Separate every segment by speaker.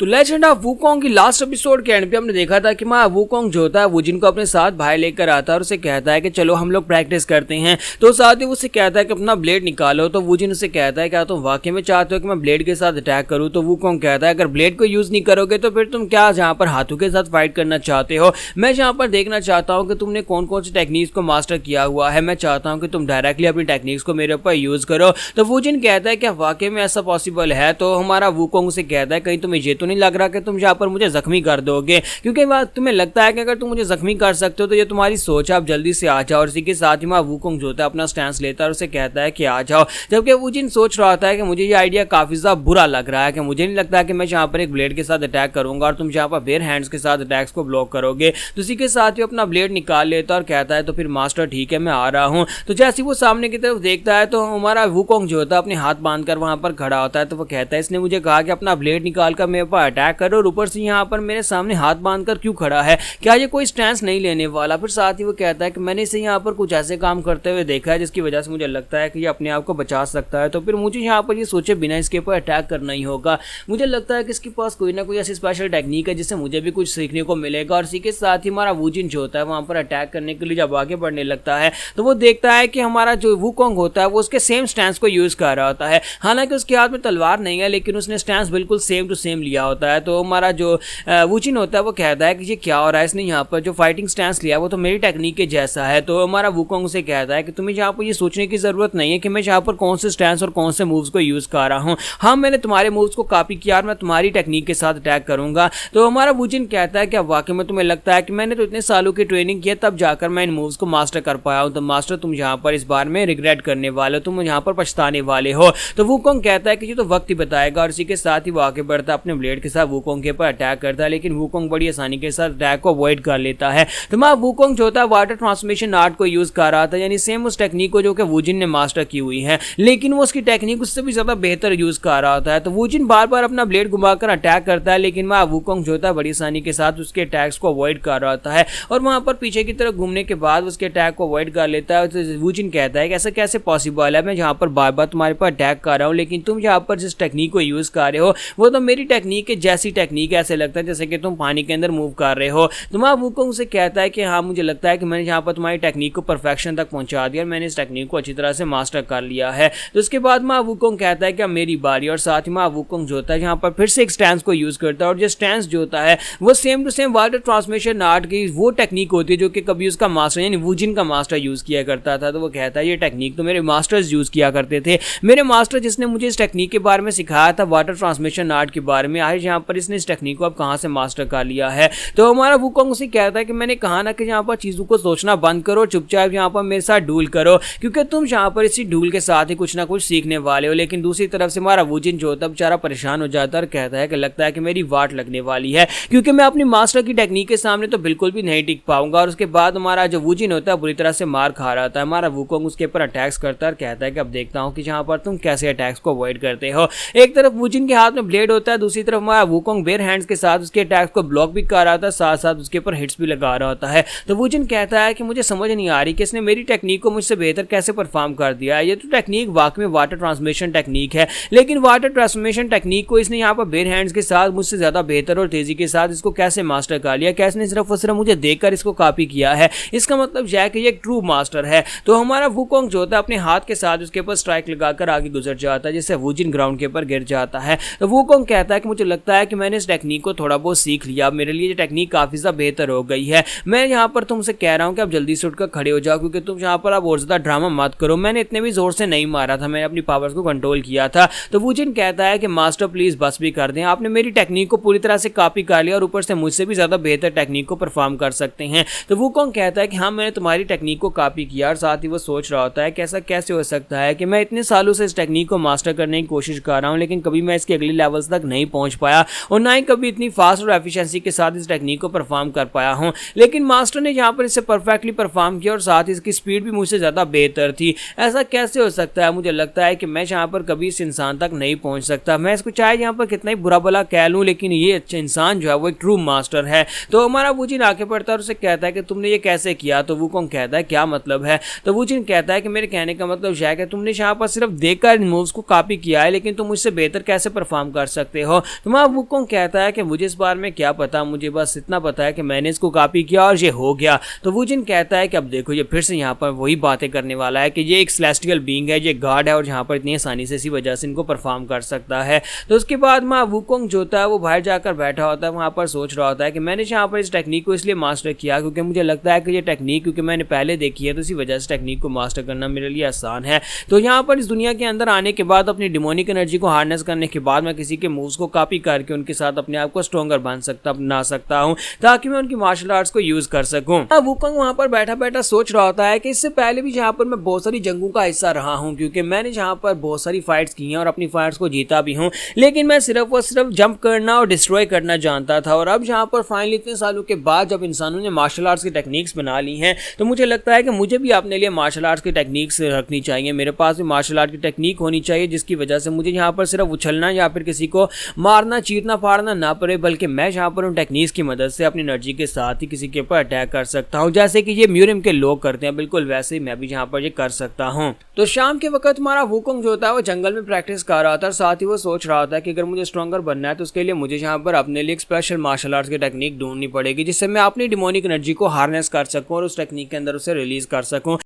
Speaker 1: तो legend of Wukong की last episode के एंड पे हमने देखा था कि वुकोंग जो होता है वुजिन को अपने साथ भाई लेकर आता है और उसे कहता है कि चलो हम लोग प्रैक्टिस करते हैं। तो साथ ही उसे कहता है कि अपना ब्लेड निकालो। तो वुजिन उसे कहता है क्या तुम वाकई में चाहते हो कि मैं ब्लेड के साथ अटैक करूं? तो वुकोंग कहता है अगर ब्लेड को यूज नहीं करोगे तो फिर तुम क्या जहां पर हाथों के साथ फाइट करना चाहते हो? मैं जहां पर देखना चाहता हूं कि तुमने कौन कौन सी टेक्निक्स को मास्टर किया हुआ है। मैं चाहता हूं कि तुम डायरेक्टली अपनी टेक्निक्स को मेरे ऊपर यूज करो। तो वुजिन कहता है क्या वाकई में ऐसा पॉसिबल है? तो हमारा वुकोंग उसे कहता है कहीं तुम्हें ये तो नहीं लग रहा कि तुम यहाँ पर मुझे जख्मी कर दोगे, क्योंकि तुम्हें लगता है कि अगर तुम मुझे जख्मी कर सकते हो तो ये तुम्हारी सोच है, आप जल्दी से आ जाओ। और इसी के साथ ही वुकोंग जो होता है अपना स्टैंस लेता है और उसे कहता है कि आ जाओ। जबकि वुजिन सोच रहा होता है कि मुझे ये आइडिया काफी ज्यादा बुरा लग रहा है, कि मुझे नहीं लगता कि मैं यहाँ पर एक ब्लेड के साथ अटैक करूंगा और तुम यहाँ पर बेयर हैंड्स के साथ अटैक्स को ब्लॉक करोगे। तो इसी के साथ ही अपना ब्लेड निकाल लेता है और कहता है तो फिर मास्टर ठीक है मैं आ रहा हूँ। तो जैसे वो सामने की तरफ देखता है तो हमारा वुकोंग जो होता है अपने हाथ बांधकर वहां पर खड़ा होता है। तो वो कहता है इसने मुझे कहा कि अपना ब्लेड निकाल कर मेरे पर अटैक करो और ऊपर से यहाँ पर मेरे सामने हाथ बांधकर क्यों खड़ा है, क्या ये कोई स्टैंस नहीं लेने वाला? फिर साथ ही वो कहता है कि मैंने इसे यहाँ पर कुछ ऐसे काम करते हुए देखा है जिसकी वजह से मुझे लगता है कि ये अपने आप को बचा सकता है। तो फिर मुझे यहाँ पर ये सोचे बिना इसके ऊपर अटैक करना ही होगा। मुझे लगता है कि इसके पास कोई ना कोई ऐसी स्पेशल टेक्निक है जिससे मुझे भी कुछ सीखने को मिलेगा। और इसी के साथ ही हमारा वुजिन जो होता है वहां पर अटैक करने के लिए जब आगे बढ़ने लगता है तो वो देखता है कि हमारा जो वुकोंग होता है वो उसके सेम स्टैंस को यूज कर रहा होता है। हालांकि उसके हाथ में तलवार नहीं है लेकिन उसने स्टैंस बिल्कुल सेम टू सेम लिया होता है। तो हमारा जो वुजिन होता है वो कहता है कि ये क्या हो रहा है, इसने यहाँ पर जो फाइटिंग स्टैंस लिया वो तो मेरी टेक्निक के जैसा है। तो हमारा वुकोंग से कहता है कि तुम्हें यहाँ पर ये सोचने की जरूरत नहीं है कि मैं यहाँ पर कौन से स्टैंस और कौन से मूव्स को यूज कर रहा हूँ। हाँ मैंने तुम्हारे मूव्स को कॉपी किया और मैं तुम्हारी टेक्निक के साथ अटैक करूंगा। तो हमारा वुजिन कहता है कि वाकई में तुम्हें लगता है कि मैंने तो इतने सालों की ट्रेनिंग की तब जाकर मैं इन मूव्स को मास्टर कर पाया हूं। तो मास्टर तुम यहाँ पर इस बार में रिग्रेट करने वाले हो, तुम यहाँ पर पछताने वाले हो। तो वुकोंग कहता है कि ये तो वक्त ही बताएगा। और इसी के साथ ही वो आगे बढ़ता अपने ब्लेड के साथ वुकोंग के ऊपर अटैक करता है, लेकिन वुकोंग बड़ी आसानी के साथ अटैक को अवॉइड कर लेता है। तो वुकोंग जो होता है वाटर ट्रांसमिशन आर्ट को यूज कर रहा था, यानी सेम उस टेक्निक को जो कि वुजिन ने मास्टर की हुई है, लेकिन वो उसकी टेक्निक उससे भी ज्यादा बेहतर यूज कर रहा होता है। तो वुजिन बार बार अपना ब्लेड घुमाकर अटैक करता है, लेकिन वुकोंग जो होता है बड़ी आसानी के साथ उसके अटैक्स को अवॉइड कर रहा होता है और वहां पर पीछे की तरफ घूमने के बाद उसके अटैक को अवॉइड कर लेता है। तो वुजिन कहता है कि ऐसा कैसे पॉसिबल है, मैं जहां पर बार बार तुम्हारे पर अटैक कर रहा हूं लेकिन तुम जहां पर जिस टेक्निक को यूज कर रहे हो वो तो मेरी टेक्निक के जैसी टेक्निक है, ऐसे लगता है जैसे कि तुम पानी के अंदर मूव कर रहे हो। तो वुकोंग से कहता है कि हाँ मुझे लगता है कि मैंने यहाँ पर तुम्हारी टेक्निक को परफेक्शन तक पहुंचा दिया और मैंने इस टेक्निक को अच्छी तरह से मास्टर कर लिया है। तो उसके बाद वुकोंग कहता है कि मेरी बारी। और साथ ही वुकोंग जो होता है यहाँ पर फिर से एक स्टैंस को यूज करता है और जो स्टैंस जो होता है वो same to same water transmission art की वो टेक्निक होती है जो कि कभी उसका मास्टर यानी वुजिन का मास्टर यूज किया करता था। तो वो कहता है ये टेक्निक तो मेरे मास्टर्स यूज किया करते थे, मेरे मास्टर जिसने मुझे इस टेक्निक के बारे में सिखाया था वाटर ट्रांसमिशन आर्ट के बारे में, आज यहाँ पर इसने इस टेक्निक को अब कहाँ से मास्टर कर लिया है। तो हमारा वुकोंग उसे कहता है कि मैंने कहा ना कि यहाँ पर चीजों को सोचना बंद करो, चुपचाप यहाँ पर मेरे साथ डूल करो, क्योंकि तुम यहाँ पर इसी डूल के साथ ही कुछ ना कुछ सीखने वाले हो। लेकिन दूसरी तरफ से हमारा वुजिन जो होता है बेचारा परेशान हो जाता है और कहता है कि लगता है कि मेरी वाट लगने वाली है, क्योंकि मैं अपनी मास्टर की टेक्निक के सामने तो बिल्कुल भी नहीं टिक पाऊंगा। और उसके बाद हमारा जो वुजिन होता है बुरी तरह से मार खा रहा था। हमारा वुकोंग उसके ऊपर अटैक्स करता है और कहता है कि अब देखता हूं कि जहां पर तुम कैसे अटैक्स को अवॉइड करते हो। एक तरफ वुजिन के हाथ में ब्लेड होता है, दूसरी तरफ हमारा वुकोंग बेयर हैंड्स के साथ उसके अटैक्स को ब्लॉक भी कर रहा था, साथ साथ उसके ऊपर हिट्स भी लगा रहा होता है। तो वुजिन कहता है कि मुझे समझ नहीं आ रही कि इसने मेरी टेक्निक को मुझसे बेहतर कैसे परफॉर्म कर दिया है। ये तो टेक्निक वाकई में वाटर ट्रांसमिशन टेक्निक है, लेकिन वाटर ट्रांसमिशन टेक्निक को इसने यहाँ पर बेयर हैंड्स के साथ मुझसे ज्यादा बेहतर और तेजी के साथ इसको कैसे मास्टर कर लिया, कैसे ने सिर्फ और सिर्फ मुझे देखकर इसको कॉपी किया है। इसका मतलब यह है कि ये एक ट्रू मास्टर है। तो हमारा वुकोंग जो होता है अपने हाथ के साथ उसके ऊपर स्ट्राइक लगाकर आगे गुजर जाता है, जिससे वुजिन ग्राउंड के ऊपर गिर जाता है। तो वुकोंग कहता है कि मुझे लगता है कि मैंने इस टेक्निक को थोड़ा बहुत सीख लिया, मेरे लिए ये टेक्निक काफी ज्यादा बेहतर हो गई है। मैं यहाँ पर तुमसे कह रहा हूँ कि आप जल्दी से उठकर खड़े हो जाओ, क्योंकि तुम यहाँ पर अब और ज्यादा ड्रामा मत करो, मैंने इतने भी जोर से नहीं मारा था, मैंने अपनी पावर्स को कंट्रोल किया था। तो वुजिन कहता है कि मास्टर प्लीज बस भी कर दें, आपने मेरी टेक्निक को पूरी तरह से कॉपी कर लिया और ऊपर से मुझसे भी ज्यादा बेहतर टेक्निक को परफॉर्म कर सकते हैं। तो वुकोंग कहता है कि हाँ मैंने तुम्हारी टेक्निक को कॉपी किया। और साथ ही वो सोच रहा होता है कि ऐसा कैसे हो सकता है कि मैं इतने सालों से इस टेक्निक को मास्टर करने की कोशिश कर रहा हूँ लेकिन कभी मैं इसके अगले लेवल्स तक नहीं पहुंच पाया और ना ही कभी इतनी फास्ट और एफिशिएंसी के साथ इस टेक्निक को परफॉर्म कर पाया हूँ। लेकिन मास्टर ने यहाँ पर इसे परफेक्टली परफॉर्म किया और साथ ही इसकी स्पीड भी मुझसे ज्यादा बेहतर थी। ऐसा कैसे हो सकता है? मुझे लगता है कि मैं यहाँ पर कभी इस इंसान तक नहीं पहुंच सकता, मैं इसको चाहे यहाँ पर कितना ही बुरा भला कह लूँ लेकिन ये अच्छा इंसान जो है वो एक ट्रू मास्टर है। तो हमारा वुजिन आके पड़ता है और उसे कहता है कि तुमने ये कैसे किया? तो वुकोंग कहता है क्या मतलब है? तो वुजिन कहता है कि मेरे कहने का मतलब यह है कि तुमने यहाँ पर सिर्फ देखकर मूव्स को कॉपी किया है लेकिन तुम मुझसे बेहतर कैसे परफॉर्म कर सकते हो? तो वहाँ वुकोंग कहता है कि मुझे इस बारे में क्या पता, मुझे बस इतना पता है कि मैंने इसको कॉपी किया और ये हो गया। तो वुजिन कहता है कि अब देखो ये फिर से यहाँ पर वही बातें करने वाला है कि ये एक सेलेस्टियल बीइंग है, ये गॉड है और यहाँ पर इतनी आसानी से इसी वजह से इनको परफॉर्म कर सकता है। तो उसके बाद वहाँ वुकोंग जो होता है वो बाहर जाकर बैठा होता है, वहाँ पर सोच रहा होता है कि मैंने यहाँ पर इस टेक्निक को इसलिए मास्टर किया क्योंकि मुझे लगता है कि ये टेक्निक क्योंकि मैंने पहले देखी है तो इसी वजह से टेक्निक को मास्टर करना मेरे लिए आसान है। तो यहाँ पर इस दुनिया के अंदर आने के बाद अपनी डिमोनिक एनर्जी को हार्नेस करने के बाद मैं किसी के मूव्स को कॉपी करके उनके साथ अपने आप को स्ट्रॉन्गर बना सकता हूँ ताकि मैं उनकी मार्शल आर्ट्स को यूज कर सकूं। वुकोंग वहाँ पर बैठा बैठा सोच रहा होता है कि इससे पहले भी जहाँ पर मैं बहुत सारी जंगों का हिस्सा रहा हूँ क्योंकि मैंने जहाँ पर बहुत सारी फाइट्स की हैं और अपनी फाइट्स को जीता भी हूँ, लेकिन मैं सिर्फ और सिर्फ जंप करना और डिस्ट्रॉय करना जानता था। और अब यहाँ पर फाइनली इतने सालों के बाद जब इंसानों ने मार्शल आर्ट्स की टेक्निक्स बना ली हैं तो मुझे लगता है कि मुझे भी अपने लिए मार्शल आर्ट्स की टेक्निक्स रखनी चाहिए, मेरे पास भी मार्शल आर्ट की टेक्निक होनी चाहिए जिसकी वजह से मुझे यहाँ पर सिर्फ उछलना या फिर किसी को मारना चीरना फाड़ना ना पड़े, बल्कि मैं यहाँ पर उन टेक्निक्स की मदद से अपनी एनर्जी के साथ ही किसी के ऊपर अटैक कर सकता हूँ, जैसे कि ये म्यूरियम के लोग करते हैं, बिल्कुल वैसे ही मैं भी यहाँ पर ये कर सकता हूँ। तो शाम के वक्त हमारा वुकोंग जो होता है वो जंगल में प्रैक्टिस कर रहा था और साथ ही वो सोच रहा था कि अगर मुझे स्ट्रॉन्गर बनना है तो उसके लिए मुझे यहाँ पर अपने लिए एक स्पेशल मार्शल आर्ट्स की टेक्निक ढूंढनी पड़ेगी जिससे मैं अपनी डिमोनिक एनर्जी को हार्नेस कर सकूँ और उस टेक्निक के अंदर उसे रिलीज कर सकूँ।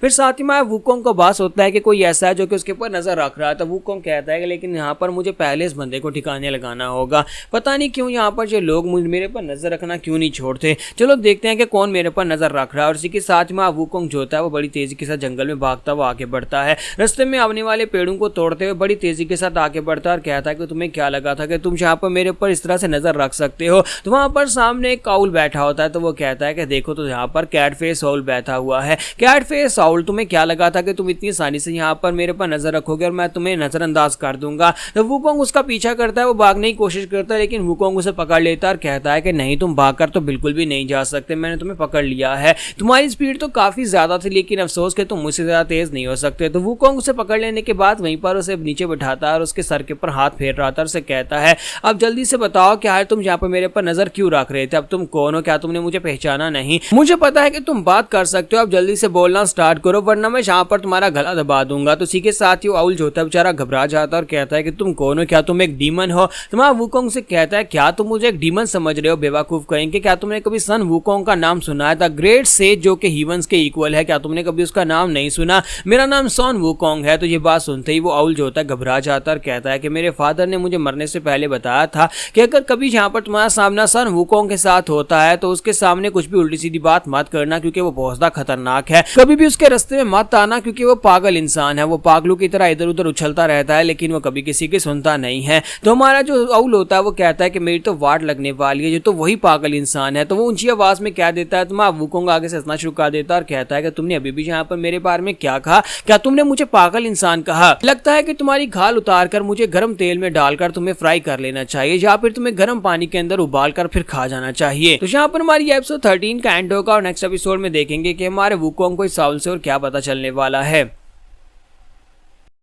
Speaker 1: फिर साथ ही में वुकोंग को बात होता है कि कोई ऐसा है जो कि उसके ऊपर नजर रख रहा है। तो वुकोंग कहता है कि लेकिन यहाँ पर मुझे पहले इस बंदे को ठिकाने लगाना होगा, पता नहीं क्यों यहाँ पर जो लोग मेरे पर नजर रखना क्यों नहीं छोड़ते, चलो देखते हैं कि कौन मेरे पर नजर रख रहा है। और इसी के साथ में वुकोंग जो होता है वो बड़ी तेजी के साथ जंगल में भागता हुआ आगे बढ़ता है, रास्ते में आने वाले पेड़ों को तोड़ते हुए बड़ी तेजी के साथ आगे बढ़ता है और कहता है कि तुम्हें क्या लगा था कि तुम यहाँ पर मेरे ऊपर इस तरह से नजर रख सकते हो। तो वहाँ पर सामने एक आउल बैठा होता है, तो वो कहता है कि देखो तो यहाँ पर कैट फेस आउल बैठा हुआ है। कैट फेस आउल, तुम्हें क्या लगा था कि तुम इतनी आसानी से यहाँ पर मेरे पर नजर रखोगे और मैं तुम्हें नजरअंदाज कर दूंगा। तो वुकोंग उसका पीछा करता है, वो भागने की कोशिश करता है लेकिन वुकोंग उसे पकड़ लेता है और कहता है कि नहीं, तुम भागकर तो बिल्कुल भी नहीं जा सकते, मैंने तुम्हें पकड़ लिया है, तुम्हारी स्पीड तो काफी ज्यादा थी लेकिन अफसोस कि तुम मुझसे ज्यादा तेज नहीं हो सकते। तो वुकोंग उसे पकड़ लेने के बाद वहीं पर उसे नीचे बैठाता है और उसके सर के ऊपर हाथ फेर रहा था और उसे कहता है अब जल्दी से बताओ क्या है, तुम यहाँ पर मेरे पर नजर क्यों रख रहे थे, अब तुम कौन हो, क्या तुमने मुझे पहचाना नहीं? मुझे पता है कि तुम बात कर सकते हो, अब जल्दी से बोलना स्टार्ट करो वरना मैं यहाँ पर तुम्हारा गला दबा दूंगा। तो इसी के साथ ही आउल जो होता है बेचारा घबरा जाता है और कहता है कि तुम कौन हो, क्या तुम एक डीमन हो? तो वहाँ वुकोंग से कहता है क्या तुम मुझे एक डीमन समझ रहे हो बेवकूफ कहेंगे, क्या तुमने कभी सन वुकोंग का नाम सुना है? द ग्रेट सेज जो कि हीवंस के इक्वल है, क्या तुमने कभी उसका नाम नहीं सुना? मेरा नाम सन वुकोंग है। तो ये बात सुनते ही वो आउल जो होता है घबरा जाता है और कहता है कि मेरे फादर ने मुझे मरने से पहले बताया था कि अगर कभी यहाँ पर तुम्हारा सामना सन वुकोंग के साथ होता है तो उसके सामने कुछ भी उल्टी सीधी बात मत करना क्योंकि वो बहुत ज्यादा खतरनाक है, कभी भी उसके रास्ते में मत आना क्योंकि वो पागल इंसान है, वो पागलों की तरह इधर उधर उछलता रहता है लेकिन वो कभी किसी की सुनता नहीं है। तो हमारा जो आउल होता है वो कहता है कि मेरी तो वाट लगने वाली है, ये तो वही पागल इंसान है। तो वो ऊंची आवाज में कह देता है, तो वुकोंग आगे से हंसना शुरू कर देता है और कहता है कि तुमने अभी भी यहाँ पर मेरे बारे में क्या कहा, क्या तुमने मुझे पागल इंसान कहा? लगता है कि तुम्हारी खाल उतार कर मुझे गर्म तेल में डालकर तुम्हें फ्राई कर लेना चाहिए या फिर तुम्हें गर्म पानी के अंदर उबाल कर फिर खा जाना चाहिए। तो यहाँ पर हमारी एपिसोड 13 का एंड होगा और नेक्स्ट एपिसोड में देखेंगे कि हमारे वुकोंग को इस आउल से और क्या पता चलने वाला है।